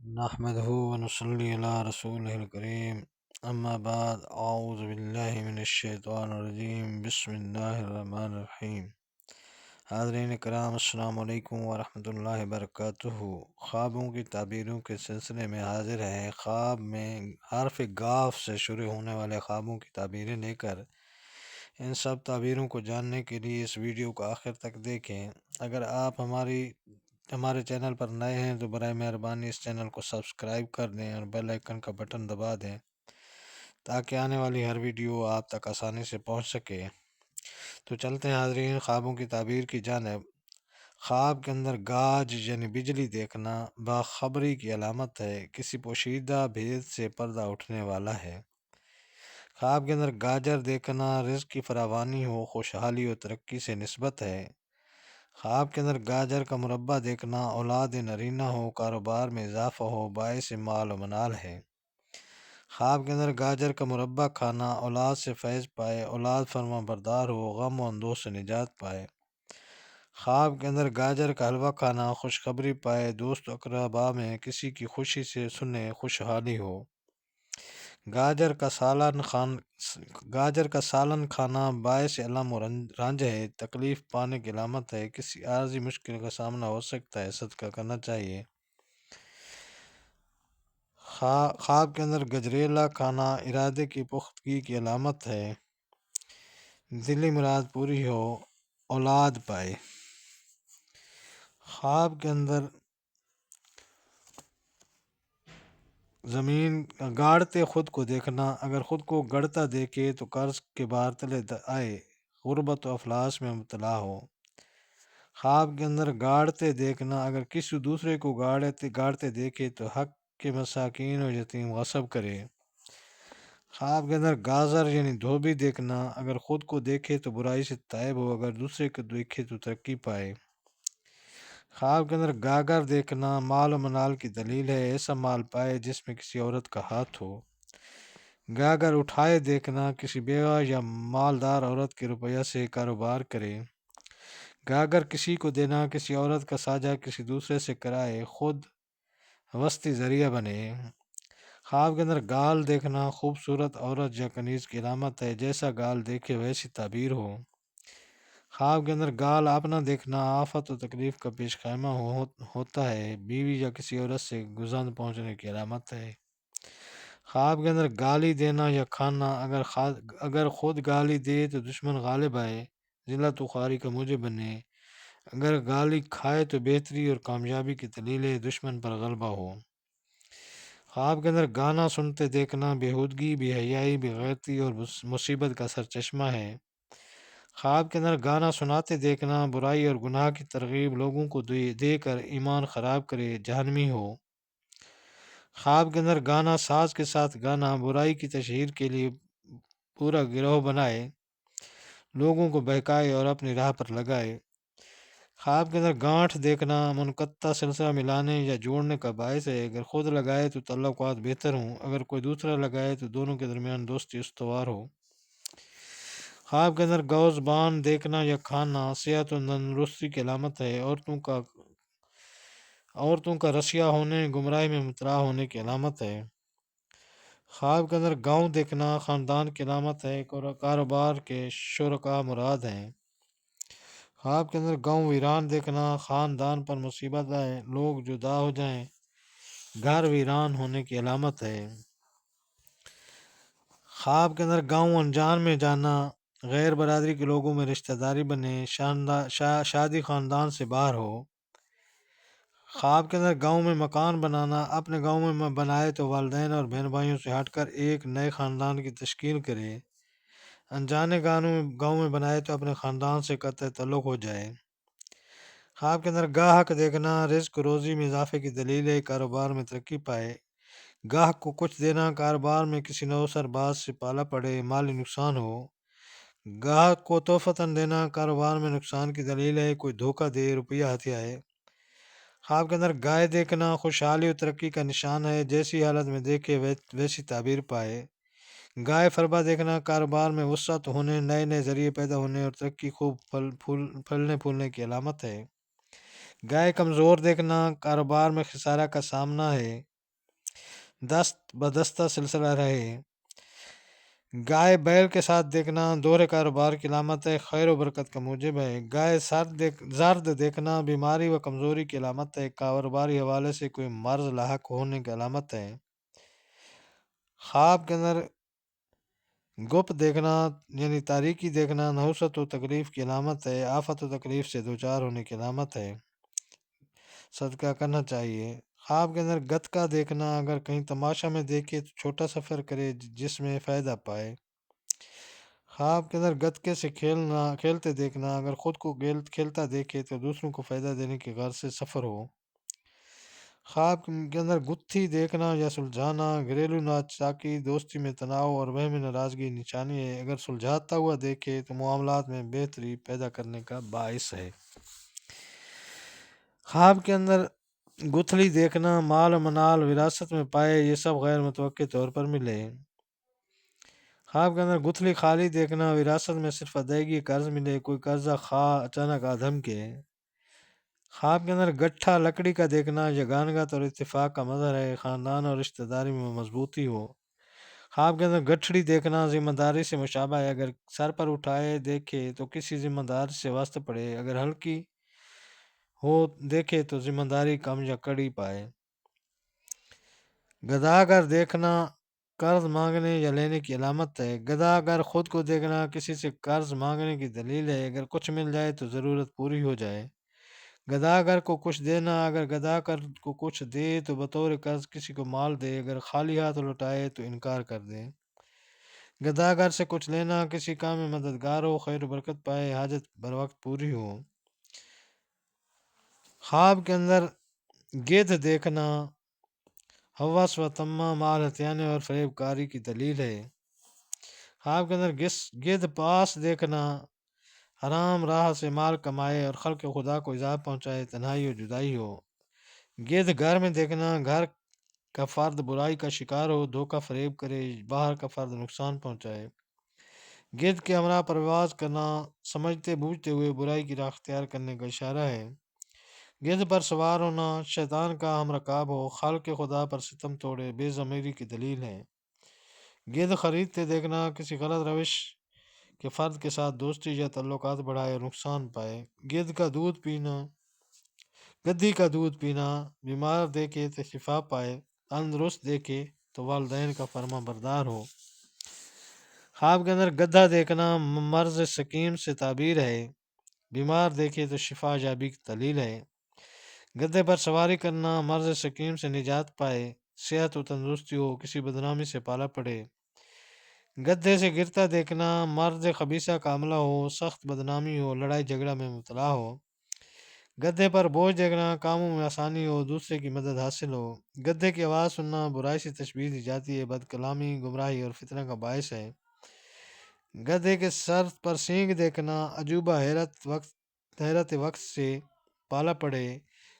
نحمده ونصلي على رسوله الكريم اما بعد اعوذ باللہ من الشیطان الرجیم بسم اللہ الرحمن الرحیم۔ حاضرین کرام السلام علیکم ورحمۃ اللہ وبرکاتہ۔ خوابوں کی تعبیروں کے سلسلے میں حاضر ہے۔ خواب میں حرف گاف سے شروع ہونے والے خوابوں کی تعبیریں لے کر ان سب تعبیروں کو جاننے کے لیے اس ویڈیو کو آخر تک دیکھیں۔ اگر آپ ہمارے چینل پر نئے ہیں تو برائے مہربانی اس چینل کو سبسکرائب کر دیں اور بیل آئیکن کا بٹن دبا دیں تاکہ آنے والی ہر ویڈیو آپ تک آسانی سے پہنچ سکے۔ تو چلتے ہیں حاضرین خوابوں کی تعبیر کی جانب۔ خواب کے اندر گاج یعنی بجلی دیکھنا باخبری کی علامت ہے، کسی پوشیدہ بھید سے پردہ اٹھنے والا ہے۔ خواب کے اندر گاجر دیکھنا رزق کی فراوانی ہو، خوشحالی و ترقی سے نسبت ہے۔ خواب کے اندر گاجر کا مربع دیکھنا اولاد نرینہ ہو، کاروبار میں اضافہ ہو، باعث مال و منال ہے۔ خواب کے اندر گاجر کا مربع کھانا اولاد سے فیض پائے، اولاد فرما بردار ہو، غم و اندوہ سے نجات پائے۔ خواب کے اندر گاجر کا حلوہ کھانا خوشخبری پائے، دوست اقربا میں کسی کی خوشی سے سنے، خوشحالی ہو۔ گاجر کا سالن کھانا باعث علم و رنج ہے، تکلیف پانے کی علامت ہے، کسی عارضی مشکل کا سامنا ہو سکتا ہے، صدقہ کرنا چاہیے۔ خواب کے اندر گجریلا کھانا ارادے کی پختگی کی علامت ہے، دلی مراد پوری ہو، اولاد پائے۔ خواب کے اندر زمین گاڑتے خود کو دیکھنا، اگر خود کو گڑتا دیکھے تو قرض کے بار تلے آئے، غربت و افلاس میں مبتلا ہو۔ خواب کے اندر گاڑتے دیکھنا، اگر کسی دوسرے کو گاڑتے دیکھے تو حق کے مساکین و یتیم غصب کرے۔ خواب کے اندر گازر یعنی دھوبی دیکھنا، اگر خود کو دیکھے تو برائی سے تائب ہو، اگر دوسرے کو دیکھے تو ترقی پائے۔ خواب کے اندر گاگر دیکھنا مال و منال کی دلیل ہے، ایسا مال پائے جس میں کسی عورت کا ہاتھ ہو۔ گاگر اٹھائے دیکھنا کسی بیوہ یا مالدار عورت کے روپیہ سے کاروبار کرے۔ گاگر کسی کو دینا کسی عورت کا ساجہ کسی دوسرے سے کرائے، خود وسطی ذریعہ بنے۔ خواب کے اندر گال دیکھنا خوبصورت عورت یا کنیز کی علامت ہے، جیسا گال دیکھے ویسی تعبیر ہو۔ خواب کے اندر گال اپنا دیکھنا آفت و تکلیف کا پیش خیمہ ہوتا ہے، بیوی یا کسی عورت سے گزند پہنچنے کی علامت ہے۔ خواب کے اندر گالی دینا یا کھانا، اگر خود گالی دے تو دشمن غالب آئے، ذلت و خواری کا موجب بنے، اگر گالی کھائے تو بہتری اور کامیابی کی دلیل ہے، دشمن پر غلبہ ہو۔ خواب کے اندر گانا سنتے دیکھنا بےہودگی، بے حیائی، بے غیرتی اور مصیبت کا سرچشمہ ہے۔ خواب کے اندر گانا سناتے دیکھنا برائی اور گناہ کی ترغیب لوگوں کو دے کر ایمان خراب کرے، جہنمی ہو۔ خواب کے اندر گانا ساز کے ساتھ گانا برائی کی تشہیر کے لیے پورا گروہ بنائے، لوگوں کو بہکائے اور اپنی راہ پر لگائے۔ خواب کے اندر گانٹھ دیکھنا منقطع سلسلہ ملانے یا جوڑنے کا باعث ہے، اگر خود لگائے تو تعلقات بہتر ہوں، اگر کوئی دوسرا لگائے تو دونوں کے درمیان دوستی استوار ہو۔ خواب کے اندر گوز بان دیکھنا یا کھانا صحت و تندرستی کی علامت ہے، عورتوں کا رسیا ہونے، گمراہی میں مبتلا ہونے کی علامت ہے۔ خواب کے اندر گاؤں دیکھنا خاندان کی علامت ہے، کاروبار کے شرکاء مراد ہیں۔ خواب کے اندر گاؤں ویران دیکھنا خاندان پر مصیبت آئے، لوگ جدا ہو جائیں، گھر ویران ہونے کی علامت ہے۔ خواب کے اندر گاؤں انجان میں جانا، غیر برادری کے لوگوں میں رشتہ داری بنے، شادی خاندان سے باہر ہو۔ خواب کے اندر گاؤں میں مکان بنانا، اپنے گاؤں میں بنائے تو والدین اور بہن بھائیوں سے ہٹ کر ایک نئے خاندان کی تشکیل کرے، انجانے گاؤں میں بنائے تو اپنے خاندان سے قطع تعلق ہو جائے۔ خواب کے اندر گاہک دیکھنا رزق روزی میں اضافے کی دلیل ہے، کاروبار میں ترقی پائے۔ گاہک کو کچھ دینا کاروبار میں کسی نوسر باز سے پالا پڑے، مالی نقصان ہو۔ گاہک کو تحفتاً دینا کاروبار میں نقصان کی دلیل ہے، کوئی دھوکہ دے، روپیہ ہاتھ آئے۔ خواب کے اندر گائے دیکھنا خوشحالی و ترقی کا نشان ہے، جیسی حالت میں دیکھے ویسی تعبیر پائے۔ گائے فربہ دیکھنا کاروبار میں وسعت ہونے، نئے نئے ذریعے پیدا ہونے اور ترقی خوب پھلنے پھولنے کی علامت ہے۔ گائے کمزور دیکھنا کاروبار میں خسارہ کا سامنا ہے، دست بدستہ سلسلہ رہے۔ گائے بیل کے ساتھ دیکھنا دوہرے کاروبار کی علامت ہے، خیر و برکت کا موجب ہے۔ گائے زرد دیکھنا بیماری و کمزوری کی علامت ہے، کاروباری حوالے سے کوئی مرض لاحق ہونے کی علامت ہے۔ خواب کے اندر گپ دیکھنا یعنی تاریکی دیکھنا نحوست و تکلیف کی علامت ہے، آفت و تکلیف سے دوچار ہونے کی علامت ہے، صدقہ کرنا چاہیے۔ خواب کے اندر گتکا دیکھنا اگر کہیں تماشا میں دیکھے تو چھوٹا سفر کرے جس میں فائدہ پائے۔ خواب کے اندر گتکے سے کھیلتے دیکھنا اگر خود کو کھیلتا دیکھے تو دوسروں کو فائدہ دینے کی غرض سے سفر ہو۔ خواب کے اندر گتھی دیکھنا یا سلجھانا گھریلو ناچاکی دوستی میں تناؤ اور وہ میں ناراضگی نشانی ہے، اگر سلجھاتا ہوا دیکھے تو معاملات میں بہتری پیدا کرنے کا باعث ہے۔ خواب کے اندر گتھلی دیکھنا مال و منال وراثت میں پائے، یہ سب غیر متوقع طور پر ملے۔ خواب کے اندر گتھلی خالی دیکھنا وراثت میں صرف ادائیگی قرض ملے، کوئی قرضہ خواہ اچانک آدھم کے۔ خواب کے اندر گٹھا لکڑی کا دیکھنا یگانگت اور اتفاق کا مظہر ہے، خاندان اور رشتہ داری میں مضبوطی ہو۔ خواب کے اندر گٹھڑی دیکھنا ذمہ داری سے مشابہ ہے، اگر سر پر اٹھائے دیکھے تو کسی ذمہ دار سے واسطہ پڑے، اگر ہلکی ہو دیکھے تو ذمہ داری کم یا کڑی پائے۔ گداگر دیکھنا قرض مانگنے یا لینے کی علامت ہے، گداگر خود کو دیکھنا کسی سے قرض مانگنے کی دلیل ہے، اگر کچھ مل جائے تو ضرورت پوری ہو جائے۔ گداگر کو کچھ دینا اگر گداگر کو کچھ دے تو بطور قرض کسی کو مال دے، اگر خالی ہاتھ لوٹائے تو انکار کر دے۔ گداگر سے کچھ لینا کسی کام میں مددگار ہو، خیر و برکت پائے، حاجت بر وقت پوری ہو۔ خواب کے اندر گدھ دیکھنا حوث و طمع مال ہتھیانے اور فریب کاری کی دلیل ہے۔ خواب کے اندر گدھ پاس دیکھنا حرام راہ سے مال کمائے اور خلق خدا کو ایذا پہنچائے، تنہائی و جدائی ہو۔ گدھ گھر میں دیکھنا گھر کا فرد برائی کا شکار ہو، دھوکہ فریب کرے، باہر کا فرد نقصان پہنچائے۔ گدھ کے ہمراہ پرواز کرنا سمجھتے بوجھتے ہوئے برائی کی راہ اختیار کرنے کا اشارہ ہے۔ گدھ پر سوار ہونا شیطان کا ہم رکاب ہو، خالق خدا پر ستم توڑے، بے ضمیری کی دلیل ہے۔ گدھ خریدتے دیکھنا کسی غلط روش کے فرد کے ساتھ دوستی یا تعلقات بڑھائے اور نقصان پائے۔ گدھی کا دودھ پینا بیمار دیکھے تو شفا پائے، تندرست دیکھے تو والدین کا فرما بردار ہو۔ خواب کے اندر گدھا دیکھنا مرض سقیم سے تعبیر ہے، بیمار دیکھے تو شفا یابی کی دلیل ہے۔ گدھے پر سواری کرنا مرض سقیم سے نجات پائے، صحت و تندرستی ہو، کسی بدنامی سے پالا پڑے۔ گدھے سے گرتا دیکھنا مرض خبیثہ کا حملہ ہو، سخت بدنامی ہو، لڑائی جھگڑا میں مبتلا ہو۔ گدھے پر بوجھ دیکھنا کاموں میں آسانی ہو، دوسرے کی مدد حاصل ہو۔ گدھے کی آواز سننا برائی سے تشبیہ دی جاتی ہے، بد کلامی گمراہی اور فتنہ کا باعث ہے۔ گدھے کے سر پر سینگ دیکھنا عجوبہ حیرت وقت سے پالا پڑے،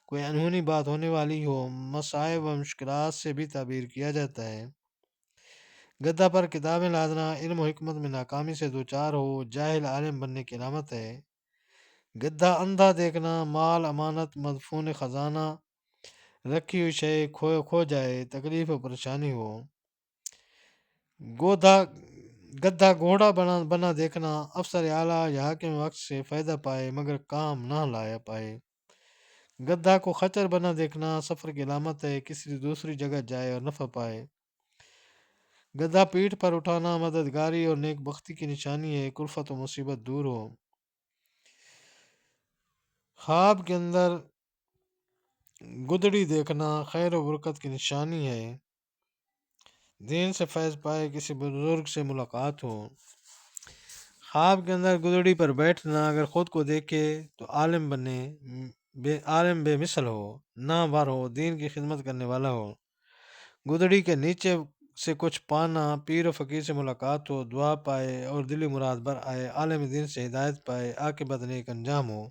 کوئی انہونی بات ہونے والی ہو، مصائب و مشکلات سے بھی تعبیر کیا جاتا ہے۔ گدھا پر کتابیں لادنا علم و حکمت میں ناکامی سے دوچار ہو، جاہل عالم بننے کی علامت ہے۔ گدھا اندھا دیکھنا مال امانت مدفون خزانہ رکھی ہوئی شے کھو جائے، تکلیف و پریشانی ہو۔ گدھا گھوڑا بنا دیکھنا افسر اعلیٰ یا حاکم وقت سے فائدہ پائے مگر کام نہ لایا پائے۔ گدھا کو خچر بنا دیکھنا سفر کی علامت ہے، کسی دوسری جگہ جائے اور نفع پائے۔ گدھا پیٹھ پر اٹھانا مددگاری اور نیک بختی کی نشانی ہے، کلفت و مصیبت دور ہو۔ خواب کے اندر گدڑی دیکھنا خیر و برکت کی نشانی ہے، دین سے فیض پائے، کسی بزرگ سے ملاقات ہو۔ خواب کے اندر گدڑی پر بیٹھنا اگر خود کو دیکھے تو عالم بنے، عالم بے مثل ہو، نامور ہو، دین کی خدمت کرنے والا ہو۔ گدڑی کے نیچے سے کچھ پانا پیر و فقیر سے ملاقات ہو، دعا پائے اور دلی مراد بر آئے، عالم دین سے ہدایت پائے، عاقبت نیک انجام ہو۔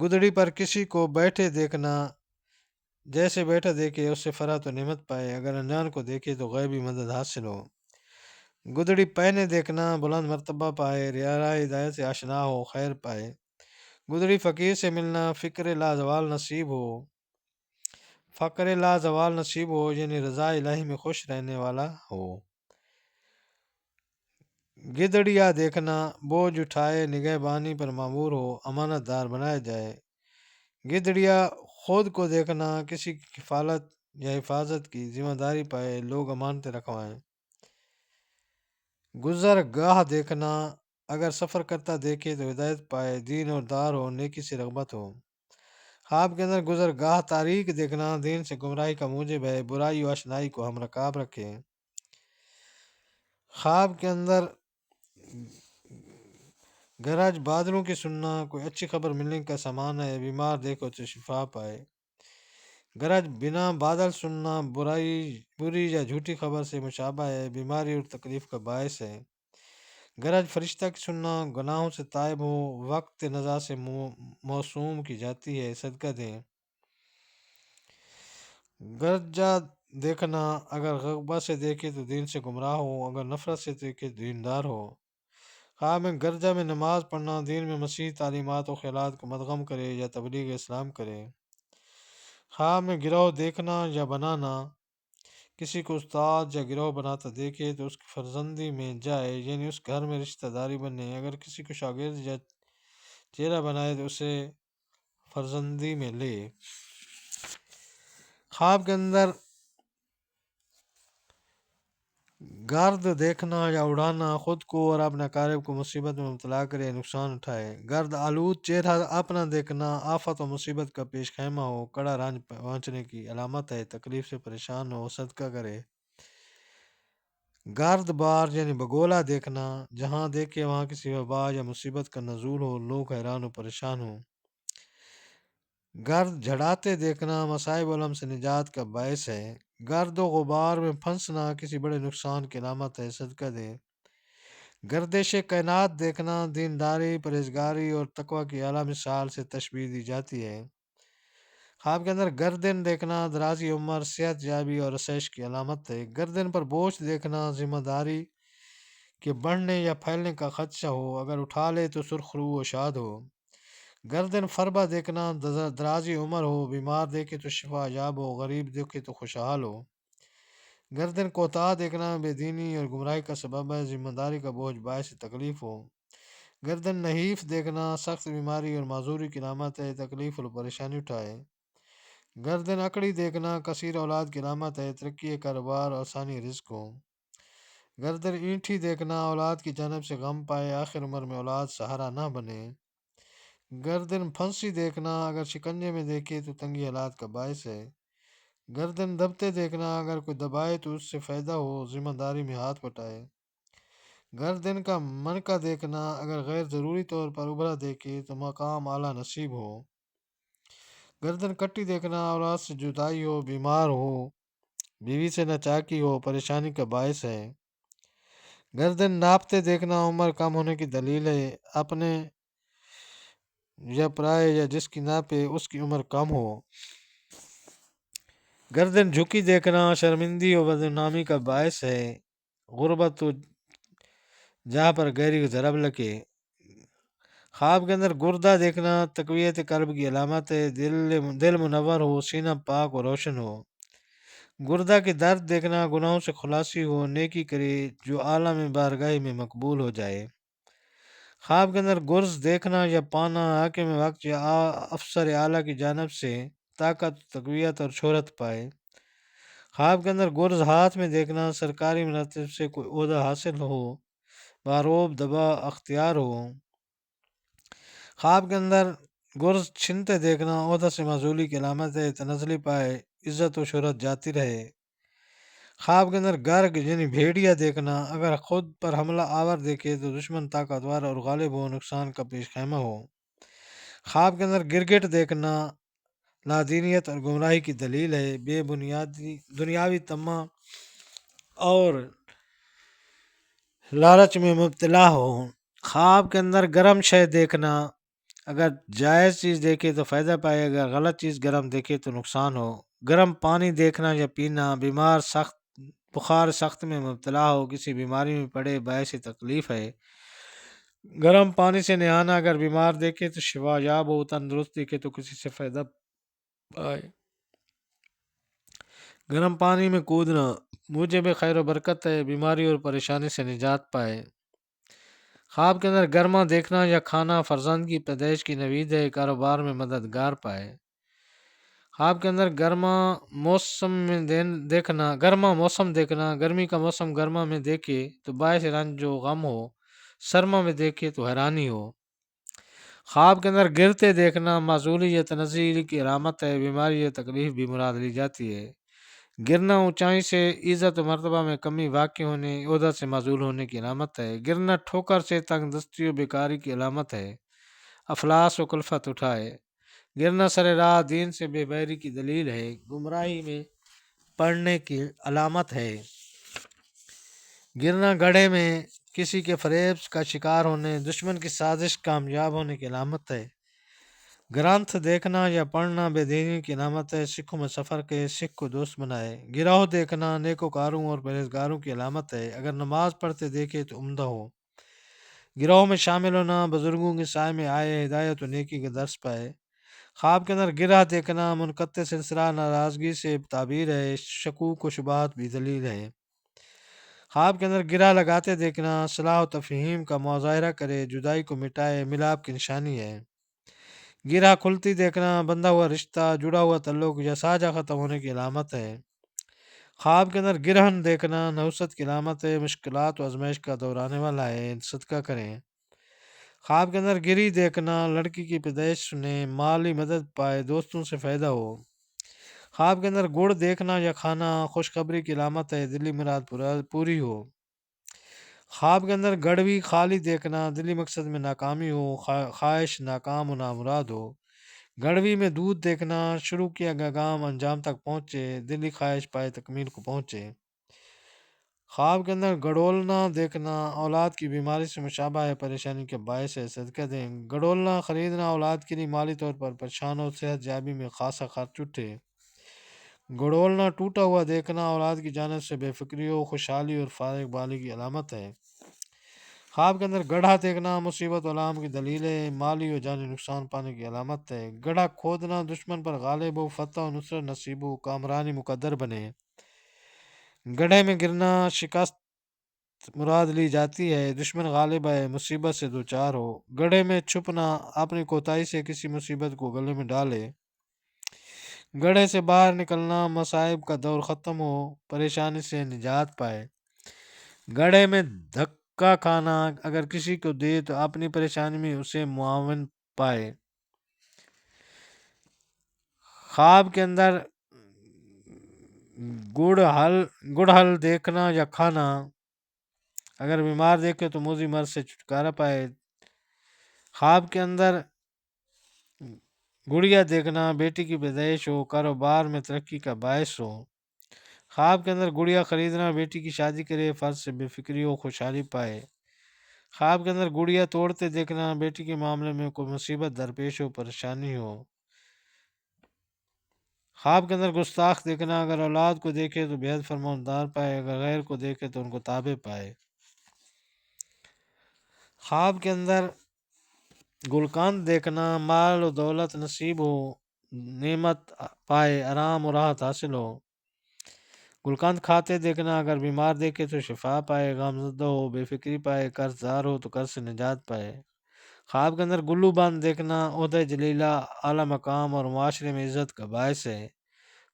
گدڑی پر کسی کو بیٹھے دیکھنا جیسے بیٹھا دیکھے اس سے فرحت و نعمت پائے، اگر انجان کو دیکھے تو غیبی مدد حاصل ہو۔ گدڑی پہنے دیکھنا بلند مرتبہ پائے، راہ ہدایت سے آشنا ہو، خیر پائے۔ گدڑی فقیر سے ملنا فکر لازوال نصیب ہو۔ فقر لا زوال نصیب ہو یعنی رضا الہی میں خوش رہنے والا ہو۔ گدڑیا دیکھنا بوجھ اٹھائے نگہ بانی پر معمور ہو امانت دار بنایا جائے۔ گدڑیا خود کو دیکھنا کسی کی کفالت یا حفاظت کی ذمہ داری پائے لوگ امانتیں رکھوائیں۔ گزر گاہ دیکھنا اگر سفر کرتا دیکھے تو ہدایت پائے دین اور دار ہو نیکی سے رغبت ہو۔ خواب کے اندر گزر گاہ تاریخ دیکھنا دین سے گمراہی کا موجب ہے برائی و اشنائی کو ہم رکاب رکھے۔ خواب کے اندر گرج بادلوں کی سننا کوئی اچھی خبر ملنے کا سامان ہے بیمار دیکھو تو شفا پائے۔ گرج بنا بادل سننا بری یا جھوٹی خبر سے مشابہ ہے بیماری اور تکلیف کا باعث ہے۔ گرج فرشتہ کی سننا گناہوں سے تائب ہو وقت نزا سے موسوم کی جاتی ہے صدقہ دیں۔ گرجا دیکھنا اگر غغبہ سے دیکھے تو دین سے گمراہ ہو اگر نفرت سے دیکھے تو دیندار ہو۔ خواب میں گرجا میں نماز پڑھنا دین میں مسیح تعلیمات و خیالات کو مدغم کرے یا تبلیغ اسلام کرے۔ خواب میں گروہ دیکھنا یا بنانا کسی کو استاد یا گروہ بناتا دیکھے تو اس کی فرزندی میں جائے یعنی اس گھر میں رشتہ داری بنے۔ اگر کسی کو شاگرد یا چہرہ بنائے تو اسے فرزندی میں لے۔ خواب کے اندر گرد دیکھنا یا اڑانا خود کو اور اپنے اقارب کو مصیبت میں مبتلا کرے نقصان اٹھائے۔ گرد آلود چہرہ اپنا دیکھنا آفت و مصیبت کا پیش خیمہ ہو کڑا رنج پہنچنے کی علامت ہے تکلیف سے پریشان ہو صدقہ کرے۔ گرد بار یعنی بگولا دیکھنا جہاں دیکھے وہاں کسی وبا یا مصیبت کا نزول ہو لوگ حیران و پریشان ہوں۔ گرد جھڑاتے دیکھنا مصائب علم سے نجات کا باعث ہے۔ گرد و غبار میں پھنسنا کسی بڑے نقصان کی علامت ہے صدقہ دے۔ گردش کائنات دیکھنا دینداری پرہیزگاری اور تقوی کی اعلیٰ مثال سے تشبیہ دی جاتی ہے۔ خواب کے اندر گردن دیکھنا درازی عمر صحت یابی اور رسائش کی علامت ہے۔ گردن پر بوجھ دیکھنا ذمہ داری کے بڑھنے یا پھیلنے کا خدشہ ہو اگر اٹھا لے تو سرخ رو و شاد ہو۔ گردن فربا دیکھنا درازی عمر ہو بیمار دیکھے تو شفا یاب ہو غریب دیکھے تو خوشحال ہو۔ گردن کوتاہ دیکھنا بے دینی اور گمراہی کا سبب ہے ذمہ داری کا بوجھ باعث تکلیف ہو۔ گردن نحیف دیکھنا سخت بیماری اور معذوری کی علامت ہے تکلیف اور پریشانی اٹھائے۔ گردن اکڑی دیکھنا کثیر اولاد کی علامت ہے ترقی کاروبار اور آسانی رزق ہو۔ گردن اینٹھی دیکھنا اولاد کی جانب سے غم پائے آخر عمر میں اولاد سہارا نہ بنے۔ گردن پھنسی دیکھنا اگر شکنجے میں دیکھے تو تنگی حالات کا باعث ہے۔ گردن دبتے دیکھنا اگر کوئی دبائے تو اس سے فائدہ ہو ذمہ داری میں ہاتھ بٹائے۔ گردن کا منکا دیکھنا اگر غیر ضروری طور پر ابھرا دیکھے تو مقام اعلیٰ نصیب ہو۔ گردن کٹی دیکھنا اولاد سے جدائی ہو بیمار ہو بیوی سے ناچاکی ہو پریشانی کا باعث ہے۔ گردن ناپتے دیکھنا عمر کم ہونے کی دلیل ہے اپنے یا پرائے یا جس کی ناپے اس کی عمر کم ہو۔ گردن جھکی دیکھنا شرمندگی و بدنامی کا باعث ہے غربت جہاں پر گہری ضرب لگے۔ خواب کے اندر گردہ دیکھنا تقویت قلب کی علامت ہے دل منور ہو سینہ پاک و روشن ہو۔ گردہ کے درد دیکھنا گناہوں سے خلاصی ہو نیکی کرے جو عالم بارگاہ میں مقبول ہو جائے۔ خواب کے اندر گرز دیکھنا یا پانا حاکم وقت یا افسر اعلیٰ کی جانب سے طاقت تقویت اور شہرت پائے۔ خواب کے اندر گرز ہاتھ میں دیکھنا سرکاری مراتب سے کوئی عہدہ حاصل ہو باروب دبا اختیار ہو۔ خواب کے اندر گرز چھنتے دیکھنا عہدہ سے معزولی کی علامت ہے تنزلی پائے عزت و شہرت جاتی رہے۔ خواب کے اندر گرگ یعنی بھیڑیا دیکھنا اگر خود پر حملہ آور دیکھے تو دشمن طاقتور اور غالب ہو نقصان کا پیش خیمہ ہو۔ خواب کے اندر گرگٹ دیکھنا لادینیت اور گمراہی کی دلیل ہے بے بنیادی دنیاوی طمع اور لالچ میں مبتلا ہو۔ خواب کے اندر گرم شے دیکھنا اگر جائز چیز دیکھے تو فائدہ پائے اگر غلط چیز گرم دیکھے تو نقصان ہو۔ گرم پانی دیکھنا یا پینا بیمار بخار سخت میں مبتلا ہو کسی بیماری میں پڑے باعث تکلیف ہے۔ گرم پانی سے نہانا اگر بیمار دیکھے تو شفا یاب ہو تندرست دیکھے تو کسی سے فائدہ پائے۔ گرم پانی میں کودنا موجب خیر و برکت ہے، بیماری اور پریشانی سے نجات پائے۔ خواب کے اندر گرما دیکھنا یا کھانا فرزند کی پیدائش کی نوید ہے، کاروبار میں مددگار پائے۔ خواب کے اندر گرما موسم دیکھنا، گرمی کا موسم گرما میں دیکھے تو باعث رنج و غم ہو، سرما میں دیکھے تو حیرانی ہو۔ خواب کے اندر گرتے دیکھنا معذوری یا تنزلی کی علامت ہے، بیماری یا تکلیف بھی مراد لی جاتی ہے۔ گرنا اونچائی سے عزت و مرتبہ میں کمی واقع ہونے، عہدہ سے معزول ہونے کی علامت ہے۔ گرنا ٹھوکر سے تنگ دستی و بیکاری کی علامت ہے، افلاس و کلفت اٹھائے۔ گرنا سر راہ دین سے بے بحری کی دلیل ہے، گمراہی میں پڑنے کی علامت ہے۔ گرنا گڑھے میں کسی کے فریب کا شکار ہونے، دشمن کی سازش کامیاب ہونے کی علامت ہے۔ گرانتھ دیکھنا یا پڑھنا بے دینی کی علامت ہے، سکھوں میں سفر کے، سکھ کو دوست بنائے۔ گروہ دیکھنا نیکوکاروں اور پرہیزگاروں کی علامت ہے، اگر نماز پڑھتے دیکھے تو عمدہ ہو۔ گروہ میں شامل ہونا، بزرگوں کے سائے میں آئے، ہدایت و نیکی کے درس پائے۔ خواب کے اندر گرہ دیکھنا منقطع سلسلہ ناراضگی سے تعبیر ہے، شکوک و شبہات بھی دلیل ہے۔ خواب کے اندر گرہ لگاتے دیکھنا صلاح و تفہیم کا مظاہرہ کرے، جدائی کو مٹائے، ملاپ کی نشانی ہے۔ گرہ کھلتی دیکھنا بندھا ہوا رشتہ، جڑا ہوا تعلق یا ساجہ ختم ہونے کی علامت ہے۔ خواب کے اندر گرہن دیکھنا نحوست کی علامت ہے، مشکلات و آزمائش کا دور آنے والا ہے، صدقہ کریں۔ خواب کے اندر گری دیکھنا لڑکی کی پیدائش سنے، مالی مدد پائے، دوستوں سے فائدہ ہو۔ خواب کے اندر گڑ دیکھنا یا کھانا خوشخبری کی علامت ہے، دلی مراد پوری ہو۔ خواب کے اندر گڑوی خالی دیکھنا دلی مقصد میں ناکامی ہو، خواہش ناکام و نامراد ہو۔ گڑوی میں دودھ دیکھنا شروع کیا گیا کام انجام تک پہنچے، دلی خواہش پائے تکمیل کو پہنچے۔ خواب کے اندر گڑولنا دیکھنا اولاد کی بیماری سے مشابہ ہے، پریشانی کے باعث ہے، صدقہ دیں۔ گڑولنا خریدنا اولاد کے لیے مالی طور پر پریشان ہو، صحت یابی میں خاصا خرچ اٹھے۔ گڑولنا ٹوٹا ہوا دیکھنا اولاد کی جانب سے بے فکری ہو، خوشحالی اور فارغ بالی کی علامت ہے۔ خواب کے اندر گڑھا دیکھنا مصیبت و علام کی دلیل ہے، مالی و جانی نقصان پانے کی علامت ہے۔ گڑھا کھودنا دشمن پر غالب ہو، فتح و نصرت نصیب ہو، کامرانی مقدر بنے۔ گڑھے میں گرنا شکست مراد لی جاتی ہے، دشمن غالب ہے، مصیبت سے دوچار ہو۔ گڑھے میں چھپنا اپنی کوتاہی سے کسی مصیبت کو گلے میں ڈالے۔ گڑھے سے باہر نکلنا مصائب کا دور ختم ہو، پریشانی سے نجات پائے۔ گڑھے میں دھکا کھانا اگر کسی کو دے تو اپنی پریشانی میں اسے معاون پائے۔ خواب کے اندر گڑ ہل دیکھنا یا کھانا اگر بیمار دیکھے تو موذی مرض سے چھٹکارا پائے۔ خواب کے اندر گڑیا دیکھنا بیٹی کی پیدائش ہو، کاروبار میں ترقی کا باعث ہو۔ خواب کے اندر گڑیا خریدنا بیٹی کی شادی کرے، فرض سے بے فکری ہو، خوشحالی پائے۔ خواب کے اندر گڑیا توڑتے دیکھنا بیٹی کے معاملے میں کوئی مصیبت درپیش ہو، پریشانی ہو۔ خواب کے اندر گستاخ دیکھنا اگر اولاد کو دیکھے تو بے حد فرمانبردار پائے، اگر غیر کو دیکھے تو ان کو تابع پائے۔ خواب کے اندر گلقند دیکھنا مال و دولت نصیب ہو، نعمت پائے، آرام و راحت حاصل ہو۔ گلقند کھاتے دیکھنا اگر بیمار دیکھے تو شفا پائے، غمزدہ ہو، بے فکری پائے، قرض دار ہو تو قرض سے نجات پائے۔ خواب کے اندر گلو بند دیکھنا عہدہ جلیلہ، اعلیٰ مقام اور معاشرے میں عزت کا باعث ہے۔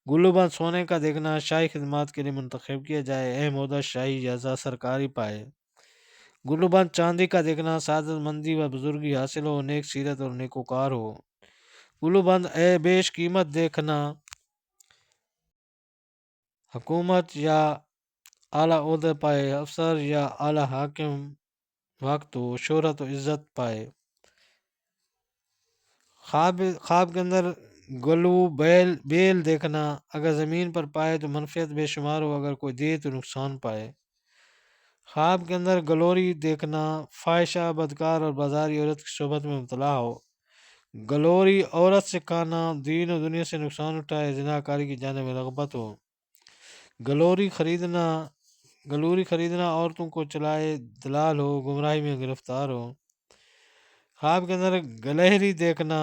گلو بند سونے کا دیکھنا شاہی خدمات کے لیے منتخب کیا جائے، اہم عہدہ شاہی اعزاز سرکاری پائے۔ گلو بند چاندی کا دیکھنا سعادت مندی و بزرگی حاصل ہو، نیک سیرت اور نیکوکار ہو۔ گلو بند بیش قیمت دیکھنا حکومت یا اعلیٰ عہدہ پائے، افسر یا اعلیٰ حاکم وقت ہو، شہرت و عزت پائے۔ خواب کے اندر گلو بیل دیکھنا اگر زمین پر پائے تو منفعت بے شمار ہو، اگر کوئی دے تو نقصان پائے۔ خواب کے اندر گلوری دیکھنا فاحشہ، بدکار اور بازاری عورت کی صحبت میں مبتلا ہو۔ گلوری عورت سے کھانا دین و دنیا سے نقصان اٹھائے، زناکاری کی جانب رغبت ہو۔ گلوری خریدنا عورتوں کو چلائے دلال ہو، گمراہی میں گرفتار ہو۔ خواب کے اندر گلہری دیکھنا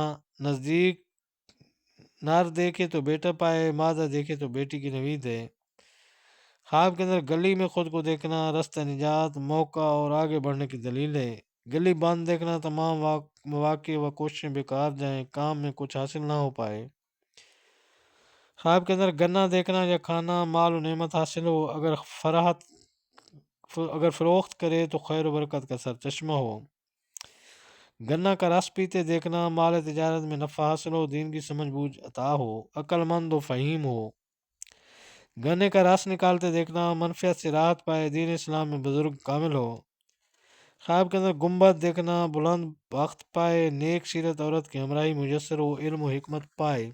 نر دیکھے تو بیٹا پائے، مادہ دیکھے تو بیٹی کی نوید ہے۔ خواب کے اندر گلی میں خود کو دیکھنا راستہ نجات، موقع اور آگے بڑھنے کی دلیل ہے۔ گلی بند دیکھنا تمام مواقع و کوششیں بیکار جائیں، کام میں کچھ حاصل نہ ہو پائے۔ خواب کے اندر گنا دیکھنا یا کھانا مال و نعمت حاصل ہو، اگر فروخت کرے تو خیر و برکت کا سرچشمہ ہو۔ گنا کا رس پیتے دیکھنا مال تجارت میں نفع حاصل ہو، دین کی سمجھ بوجھ عطا ہو، عقل مند و فہیم ہو۔ گنے کا رس نکالتے دیکھنا منفیت سے راحت پائے، دین اسلام میں بزرگ کامل ہو۔ خواب کے اندر گنبد دیکھنا بلند بخت پائے، نیک سیرت عورت کی ہمراہی میسر ہو، علم و حکمت پائے۔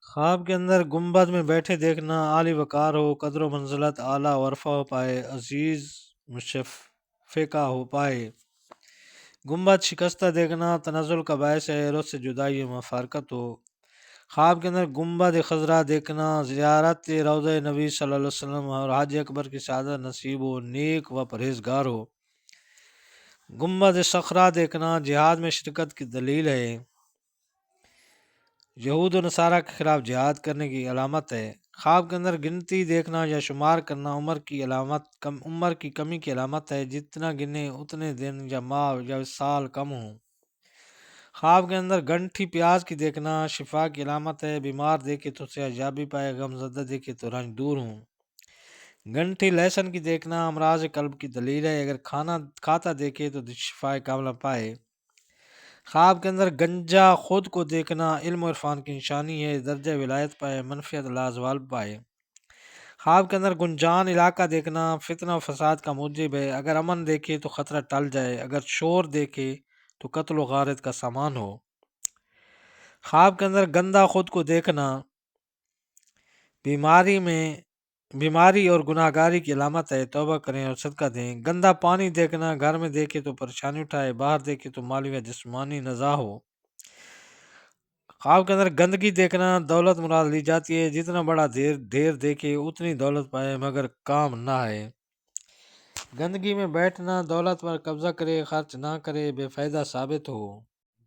خواب کے اندر گنبد میں بیٹھے دیکھنا عالی وقار ہو، قدر و منزلت اعلیٰ و عرفہ ہو پائے، عزیز مشفقہ ہو پائے۔ گنبد شکستہ دیکھنا تنزل کا باعث ہے، رس سے جدائی و مفارقت ہو۔ خواب کے اندر گنبد خضرا دیکھنا زیارت روضہ نبی صلی اللہ علیہ وسلم اور حاج اکبر کی سعادت نصیب ہو، نیک و پرہیزگار ہو۔ گنبد صخرا دیکھنا جہاد میں شرکت کی دلیل ہے، یہود و نصارہ کے خلاف جہاد کرنے کی علامت ہے۔ خواب کے اندر گنتی دیکھنا یا شمار کرنا عمر کی کمی کی علامت ہے، جتنا گنے اتنے دن یا ماہ یا سال کم ہوں۔ خواب کے اندر گنٹھی پیاز کی دیکھنا شفا کی علامت ہے، بیمار دیکھے تو صحت یابی پائے، غم زدہ دیکھے تو رنج دور ہوں۔ گنٹھی لہسن کی دیکھنا امراض قلب کی دلیل ہے، اگر کھانا کھاتا دیکھے تو شفا کاملہ پائے۔ خواب کے اندر گنجا خود کو دیکھنا علم و عرفان کی نشانی ہے، درجہ ولایت پائے، منفیت لازوال پائے۔ خواب کے اندر گنجان علاقہ دیکھنا فتنہ و فساد کا موجب ہے، اگر امن دیکھے تو خطرہ ٹل جائے، اگر شور دیکھے تو قتل و غارت کا سامان ہو۔ خواب کے اندر گندا خود کو دیکھنا بیماری اور گناہ گاری کی علامت ہے، توبہ کریں اور صدقہ دیں۔ گندا پانی دیکھنا گھر میں دیکھے تو پریشانی اٹھائے، باہر دیکھے تو مالی و جسمانی نزاع ہو۔ خواب کے اندر گندگی دیکھنا دولت مراد لی جاتی ہے، جتنا بڑا ڈھیر دیکھے اتنی دولت پائے مگر کام نہ آئے۔ گندگی میں بیٹھنا دولت پر قبضہ کرے، خرچ نہ کرے، بے فائدہ ثابت ہو۔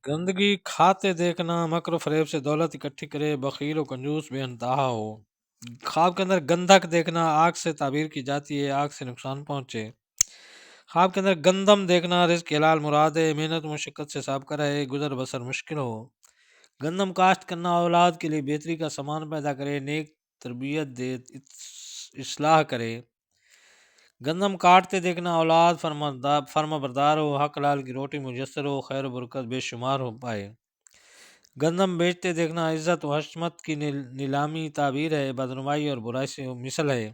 گندگی کھاتے دیکھنا مکر و فریب سے دولت اکٹھی کرے، بخیل و کنجوس بے انتہا ہو۔ خواب کے اندر گندھک دیکھنا آگ سے تعبیر کی جاتی ہے، آگ سے نقصان پہنچے۔ خواب کے اندر گندم دیکھنا رزق حلال مراد ہے، محنت و مشقت سے سابقہ رہے، گزر بسر مشکل ہو۔ گندم کاشت کرنا اولاد کے لیے بہتری کا سامان پیدا کرے، نیک تربیت دے، اصلاح کرے۔ گندم کاٹتے دیکھنا اولاد فرما بردار ہو، حق لال کی روٹی میسر ہو، خیر و برکت بے شمار ہو پائے۔ گندم بیچتے دیکھنا عزت و حشمت کی نیلامی تعبیر ہے، بدنمائی اور برائی سے مثل ہے۔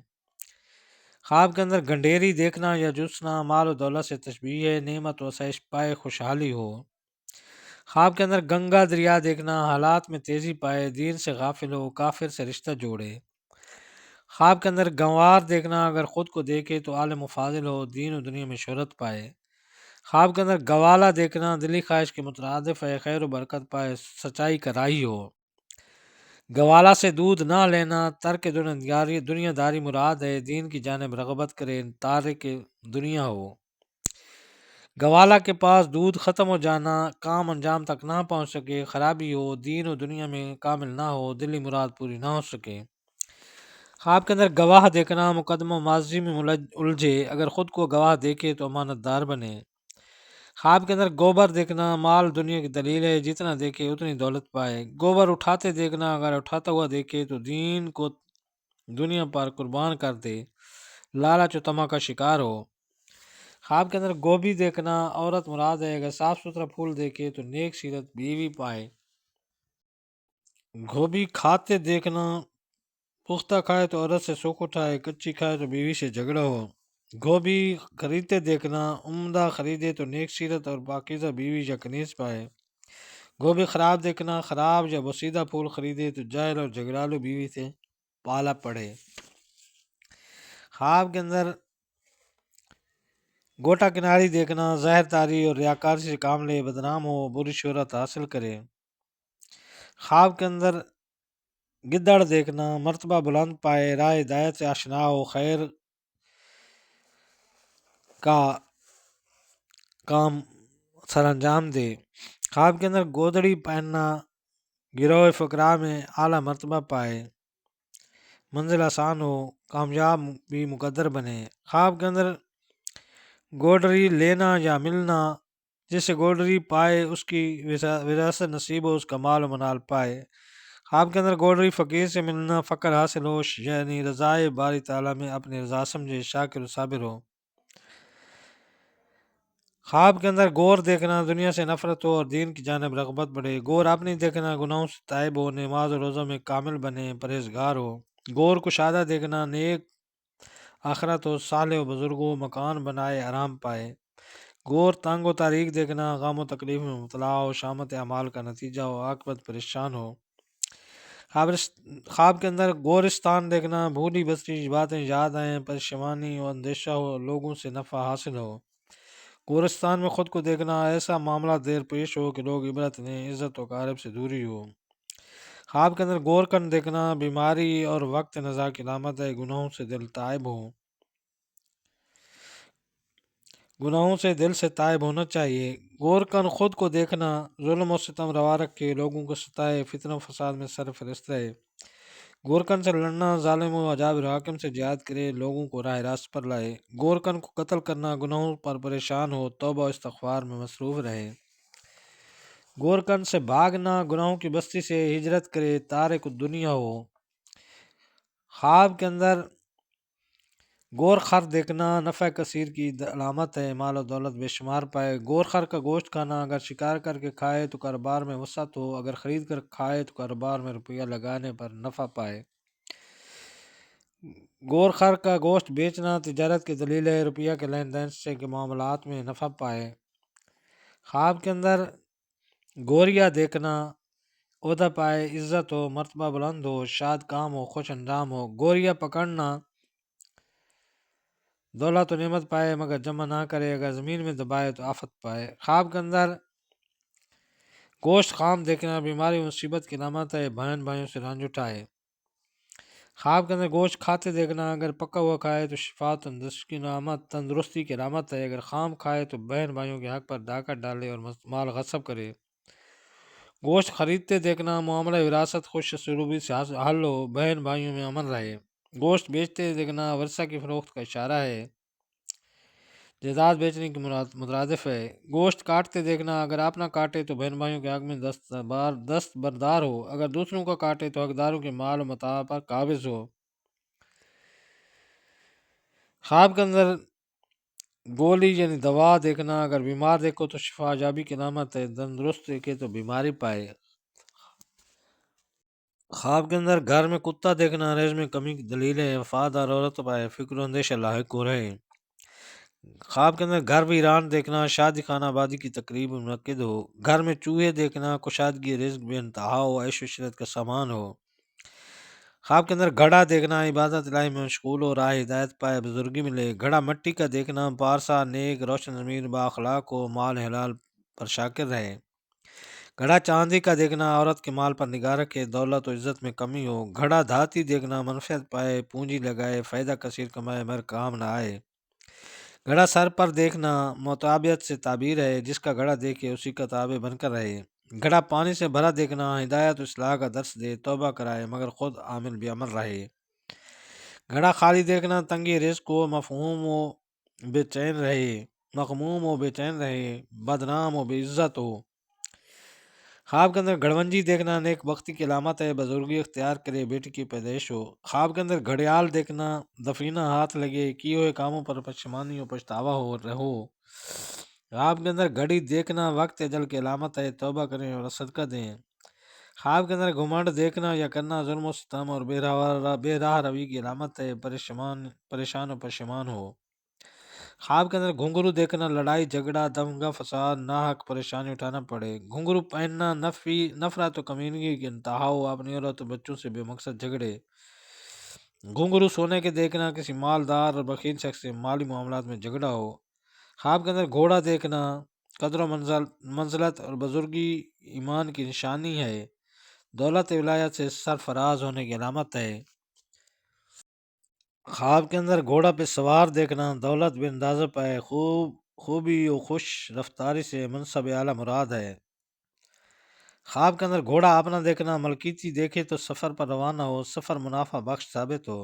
خواب کے اندر گنڈیری دیکھنا یا جسنا مال و دولت سے تشبیہ ہے، نعمت و آسائش پائے، خوشحالی ہو۔ خواب کے اندر گنگا دریا دیکھنا حالات میں تیزی پائے، دین سے غافل ہو، کافر سے رشتہ جوڑے۔ خواب کے اندر گنوار دیکھنا اگر خود کو دیکھے تو عالم و فاضل ہو، دین و دنیا میں شہرت پائے۔ خواب کے اندر گوالا دیکھنا دلی خواہش کے مترادف ہے، خیر و برکت پائے، سچائی کا راہی ہو۔ گوالا سے دودھ نہ لینا ترک دنیا داری مراد ہے، دین کی جانب رغبت کرے، تارک دنیا ہو۔ گوالا کے پاس دودھ ختم ہو جانا کام انجام تک نہ پہنچ سکے، خرابی ہو، دین و دنیا میں کامل نہ ہو، دلی مراد پوری نہ ہو سکے۔ خواب کے اندر گواہ دیکھنا مقدمہ ماضی میں الجھے، اگر خود کو گواہ دیکھے تو امانت دار بنے۔ خواب کے اندر گوبر دیکھنا مال دنیا کی دلیل ہے، جتنا دیکھے اتنی دولت پائے۔ گوبر اٹھاتے دیکھنا اگر اٹھاتا ہوا دیکھے تو دین کو دنیا پر قربان کر دے، لالچ و طمع کا شکار ہو۔ خواب کے اندر گوبھی دیکھنا عورت مراد ہے، اگر صاف ستھرا پھول دیکھے تو نیک سیرت بیوی پائے۔ گوبھی کھاتے دیکھنا پختہ کھائے تو عورت سے سوکھ اٹھائے، کچی کھائے تو بیوی سے جھگڑا ہو۔ گوبھی خریدتے دیکھنا عمدہ خریدے تو نیک سیرت اور پاکیزہ بیوی یا کنیز پائے۔ گوبھی خراب دیکھنا خراب یا بوسیدہ پھول خریدے تو جاہل اور جھگڑالو بیوی سے پالا پڑے۔ خواب کے اندر گوٹا کناری دیکھنا ظاہر تاری اور ریاکاری سے کام لے، بدنام ہو، بری شہرت حاصل کرے۔ خواب کے اندر گدڑ دیکھنا مرتبہ بلند پائے، راہ ہدایت سے آشنا ہو، خیر کا کام سر انجام دے۔ خواب کے اندر گودڑی پہننا گروہ فقراء میں اعلیٰ مرتبہ پائے، منزل آسان ہو، کامیاب بھی مقدر بنے۔ خواب کے اندر گوڈری لینا یا ملنا، جس سے گوڈری پائے اس کی وراثت نصیب ہو، اس کا مال و منال پائے۔ خواب کے اندر گوڈری فقیر سے ملنا، فقر حاصل ہو، یعنی رضائے باری تعالیٰ میں اپنی رضا سمجھے، شاکر و صابر ہو۔ خواب کے اندر گور دیکھنا، دنیا سے نفرت ہو اور دین کی جانب رغبت بڑھے۔ گور اپنی دیکھنا، گناہوں سے تائب ہو، نماز و روزہ میں کامل بنے، پرہیزگار ہو۔ گور کشادہ دیکھنا، نیک آخرت ہو، صالح و بزرگ ہو، مکان بنائے، آرام پائے۔ گور تنگ و تاریک دیکھنا، غم و تکلیف میں مبتلا ہو، شامت اعمال کا نتیجہ ہو، عاقبت پریشان ہو۔ خواب کے اندر گورستان دیکھنا، بھولی بسری باتیں یاد آئیں، پریشانی و اندیشہ ہو، لوگوں سے نفع حاصل ہو۔ گورستان میں خود کو دیکھنا، ایسا معاملہ دیر پیش ہو کہ لوگ عبرت لیں، عزت و قارب سے دوری ہو۔ خواب کے اندر گورکن دیکھنا، بیماری اور وقت نزا کی علامت ہے، گناہوں سے دل تائب ہو۔ گناہوں سے دل سے تائب ہونا چاہیے۔ گورکن خود کو دیکھنا، ظلم و ستم روا رکھے، لوگوں کو ستائے، فتنہ و فساد میں سرفرست رہے۔ گورکن سے لڑنا، ظالم و جابر حاکم سے جہاد کرے، لوگوں کو راہ راست پر لائے۔ گورکن کو قتل کرنا، گناہوں پر پریشان ہو، توبہ و استغفار میں مصروف رہے۔ گورکن سے بھاگنا، گناہوں کی بستی سے ہجرت کرے، تارک الدنیا ہو۔ خواب کے اندر گور خر دیکھنا، نفع کثیر کی علامت ہے، مال و دولت بے شمار پائے۔ گور خر کا گوشت کھانا، اگر شکار کر کے کھائے تو کاروبار میں وسعت ہو، اگر خرید کر کھائے تو کاروبار میں روپیہ لگانے پر نفع پائے۔ گور خر کا گوشت بیچنا تجارت کی دلیل ہے، روپیہ کے لین دین سے کے معاملات میں نفع پائے۔ خواب کے اندر گوریا دیکھنا، عہدہ پائے، عزت ہو، مرتبہ بلند ہو، شاد کام ہو، خوش انجام ہو۔ گوریا پکڑنا، دولت و نعمت پائے مگر جمع نہ کرے، اگر زمین میں دبائے تو آفت پائے۔ خواب کے اندر گوشت خام دیکھنا، بیماری و مصیبت کی علامت ہے، بہن بھائیوں سے رنج اٹھائے۔ خواب کے اندر گوشت کھاتے دیکھنا، اگر پکا ہوا کھائے تو شفا تندرستی کی علامت ہے، اگر خام کھائے تو بہن بھائیوں کے حق پر ڈاکہ ڈالے اور مال غصب کرے۔ گوشت خریدتے دیکھنا، معاملہ وراثت خوش سلوبی سے حل ہو، بہن بھائیوں میں امن رہے۔ گوشت بیچتے دیکھنا، ورثہ کی فروخت کا اشارہ ہے، جائیداد بیچنے کی مترادف ہے۔ گوشت کاٹتے دیکھنا، اگر آپ نہ کاٹے تو بہن بھائیوں کے حق میں دست بردار ہو، اگر دوسروں کا کاٹے تو حقداروں کے مال و متاع پر قابض ہو۔ خواب کے اندر گولی یعنی دوا دیکھنا، اگر بیمار دیکھو تو شفا یابی کی علامت ہے، تندرست دیکھے تو بیماری پائے۔ خواب کے اندر گھر میں کتا دیکھنا، ریز میں کمی کی دلیل ہے، وفادار عورت پائے، فکر و اندیشہ لاحق ہو رہے۔ خواب کے اندر گھر ویران دیکھنا، شادی خانہ آبادی کی تقریب منعقد ہو۔ گھر میں چوہے دیکھنا، کشادگی رزق بے انتہا ہو، عیش و عشرت کا سامان ہو۔ خواب کے اندر گھڑا دیکھنا، عبادت الہی میں مشغول ہو، راہ ہدایت پائے، بزرگی ملے۔ گھڑا مٹی کا دیکھنا، پارسا نیک روشن ضمیر با اخلاق ہو، مال حلال پر شاکر رہے۔ گھڑا چاندی کا دیکھنا، عورت کے مال پر نگاہ رکھے، دولت و عزت میں کمی ہو۔ گھڑا دھاتی دیکھنا، منفعت پائے، پونجی لگائے، فائدہ کثیر کمائے مگر کام نہ آئے۔ گھڑا سر پر دیکھنا، مطابعت سے تعبیر ہے، جس کا گھڑا دیکھے اسی کا تابع بن کر رہے۔ گھڑا پانی سے بھرا دیکھنا، ہدایت و اصلاح کا درس دے، توبہ کرائے مگر خود عامل بھی عمل رہے۔ گھڑا خالی دیکھنا، تنگی رزق ہو، مغموم و بے چین رہے، بدنام و بے عزت ہو۔ خواب کے اندر گھڑونجی دیکھنا، نیک بختی کی علامت ہے، بزرگی اختیار کرے، بیٹی کی پیدائش ہو۔ خواب کے اندر گھڑیال دیکھنا، دفینہ ہاتھ لگے، کیے ہوئے کاموں پر پشیمانی و پچھتاوا ہو رہو۔ خواب کے اندر گھڑی دیکھنا، وقت اجل کی علامت ہے، توبہ کریں اور صدقہ دیں۔ خواب کے اندر گھمنڈ دیکھنا یا کرنا، ظلم و ستم اور بے راہ روی کی علامت ہے، پریشان و پشیمان ہو۔ خواب کے اندر گھنگرو دیکھنا، لڑائی جھگڑا دنگا فساد، ناحق پریشانی اٹھانا پڑے۔ گھنگرو پہننا، نفرت و کمینگی کی انتہا ہو، اپنی عورت و بچوں سے بے مقصد جھگڑے۔ گھنگرو سونے کے دیکھنا، کسی مالدار اور بخیل شخص سے مالی معاملات میں جھگڑا ہو۔ خواب کے اندر گھوڑا دیکھنا، قدر و منزلت اور بزرگی ایمان کی نشانی ہے، دولت ولایت سے سرفراز ہونے کی علامت ہے۔ خواب کے اندر گھوڑا پہ سوار دیکھنا، دولت بے اندازہ پائے، خوبی و خوش رفتاری سے منصب اعلیٰ مراد ہے۔ خواب کے اندر گھوڑا اپنا دیکھنا، ملکیتی دیکھے تو سفر پر روانہ ہو، سفر منافع بخش ثابت ہو۔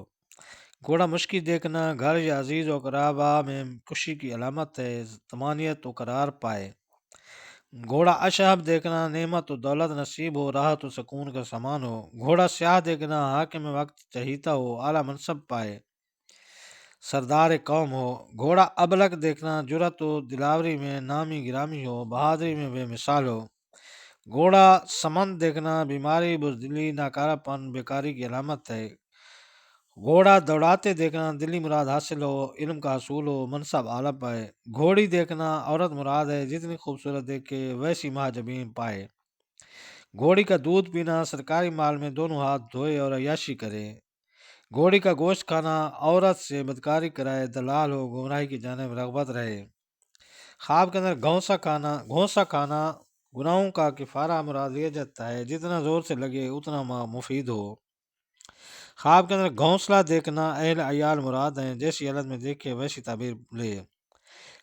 گھوڑا مشکی دیکھنا گھر یا عزیز و قرابہ میں خوشی کی علامت ہے، طمانینت و قرار پائے۔ گھوڑا اشہب دیکھنا نعمت و دولت نصیب ہو، راحت و سکون کا سامان ہو۔ گھوڑا سیاہ دیکھنا حاکم وقت چہیتا ہو، اعلیٰ منصب پائے، سردار قوم ہو۔ گھوڑا ابلک دیکھنا جرت و دلاوری میں نامی گرامی ہو، بہادری میں بے مثال ہو۔ گھوڑا سمند دیکھنا بیماری، بزدلی، ناکارہ پن، بیکاری کی علامت ہے۔ گھوڑا دوڑاتے دیکھنا دلی مراد حاصل ہو، علم کا حصول ہو، منصب اعلیٰ پائے۔ گھوڑی دیکھنا عورت مراد ہے، جتنی خوبصورت دیکھے ویسی ماں جبین پائے۔ گھوڑی کا دودھ پینا سرکاری مال میں دونوں ہاتھ دھوئے اور عیاشی کرے۔ گھوڑی کا گوشت کھانا عورت سے بدکاری کرائے، دلال ہو، گمراہی کی جانب رغبت رہے۔ خواب کے اندر گھونسا کھانا گناہوں کا کفارہ مراد لیا جاتا ہے، جتنا زور سے لگے اتنا مفید ہو۔ خواب کے اندر گھونسلہ دیکھنا اہل عیال مراد ہیں، جیسی حالت میں دیکھے ویسی تعبیر لے۔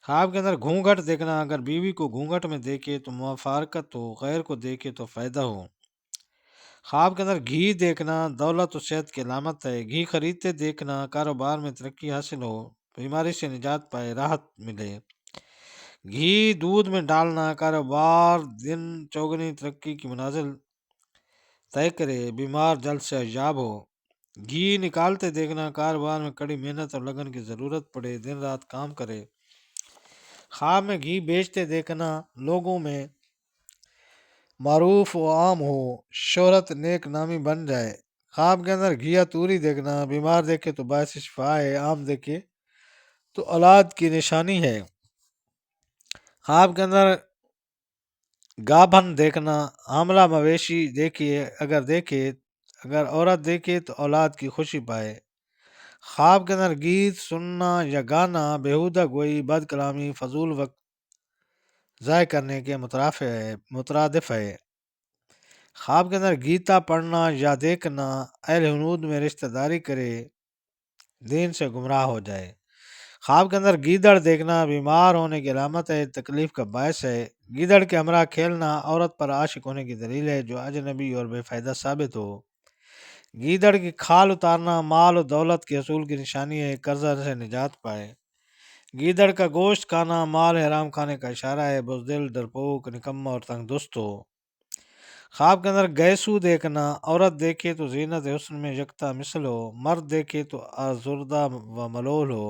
خواب کے اندر گھونگھٹ دیکھنا اگر بیوی کو گھونگھٹ میں دیکھے تو مفارقت ہو، غیر کو دیکھے تو فائدہ ہو۔ خواب کے اندر گھی دیکھنا دولت و صحت کی علامت ہے، گھی خریدتے دیکھنا کاروبار میں ترقی حاصل ہو، بیماری سے نجات پائے، راحت ملے۔ گھی دودھ میں ڈالنا کاروبار دن چوگنی ترقی کی منازل طے کرے، بیمار جلد سے حجاب ہو۔ گھی نکالتے دیکھنا کاروبار میں کڑی محنت اور لگن کی ضرورت پڑے، دن رات کام کرے۔ خواب میں گھی بیچتے دیکھنا لوگوں میں معروف و عام ہو، شہرت نیک نامی بن جائے۔ خواب کے اندر گھیا توری دیکھنا بیمار دیکھے تو باعث شفا ہے، عام دیکھے تو اولاد کی نشانی ہے۔ خواب کے اندر گابھن دیکھنا حاملہ مویشی اگر عورت دیکھے تو اولاد کی خوشی پائے۔ خواب کے اندر گیت سننا یا گانا بیہودہ گوئی، بد کلامی، فضول وقت ضائع کرنے کے مترادف ہے۔ خواب کے اندر گیتا پڑھنا یا دیکھنا اہل ہنود میں رشتہ داری کرے، دین سے گمراہ ہو جائے۔ خواب کے اندر گیدڑ دیکھنا بیمار ہونے کی علامت ہے، تکلیف کا باعث ہے۔ گیدڑ کے ہمراہ کھیلنا عورت پر عاشق ہونے کی دلیل ہے، جو اجنبی اور بے فائدہ ثابت ہو۔ گیدڑ کی کھال اتارنا مال و دولت کے حصول کی نشانی ہے، قرضہ سے نجات پائے۔ گیدڑ کا گوشت کھانا مال حرام کھانے کا اشارہ ہے، بزدل، ڈرپوک، نکما اور تنگ دست ہو۔ خواب کے اندر گیسو دیکھنا عورت دیکھے تو زینت حسن میں یکتا مثل ہو، مرد دیکھے تو آزردہ و ملول ہو۔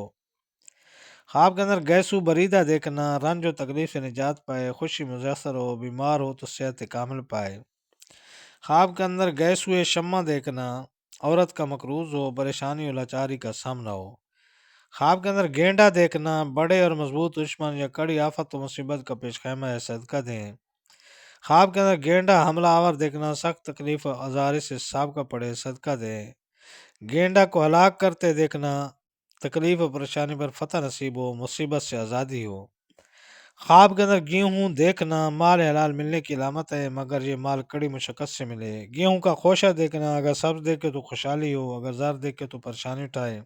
خواب کے اندر گیسو بریدہ دیکھنا رنج و تکلیف سے نجات پائے، خوشی میسر ہو، بیمار ہو تو صحت کامل پائے۔ خواب کے اندر گیسو شمع دیکھنا عورت کا مقروض ہو، پریشانی و لاچاری کا سامنا ہو۔ خواب کے اندر گینڈا دیکھنا بڑے اور مضبوط دشمن یا کڑی آفت و مصیبت کا پیش خیمہ ہے، صدقہ دیں۔ خواب کے اندر گینڈا حملہ آور دیکھنا سخت تکلیف و آزاری سے سابقہ پڑے، صدقہ دیں۔ گینڈا کو ہلاک کرتے دیکھنا تکلیف و پریشانی پر فتح نصیب ہو، مصیبت سے آزادی ہو۔ خواب کے اندر گیہوں دیکھنا مال حلال ملنے کی علامت ہے، مگر یہ مال کڑی مشقت سے ملے۔ گیہوں کا خوشہ دیکھنا اگر سبز دیکھے تو خوشحالی ہو، اگر زرد دیکھے تو پریشانی اٹھائے۔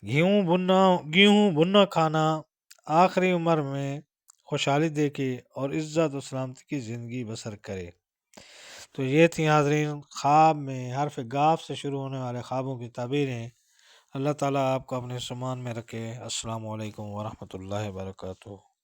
گیہوں بھنا کھانا آخری عمر میں خوشحالی دیکھے اور عزت و سلامتی کی زندگی بسر کرے۔ تو یہ تھی حاضرین خواب میں حرف گاف سے شروع ہونے والے خوابوں کی تعبیریں۔ اللہ تعالیٰ آپ کو اپنے سمان میں رکھے۔ السلام علیکم ورحمۃ اللہ وبرکاتہ۔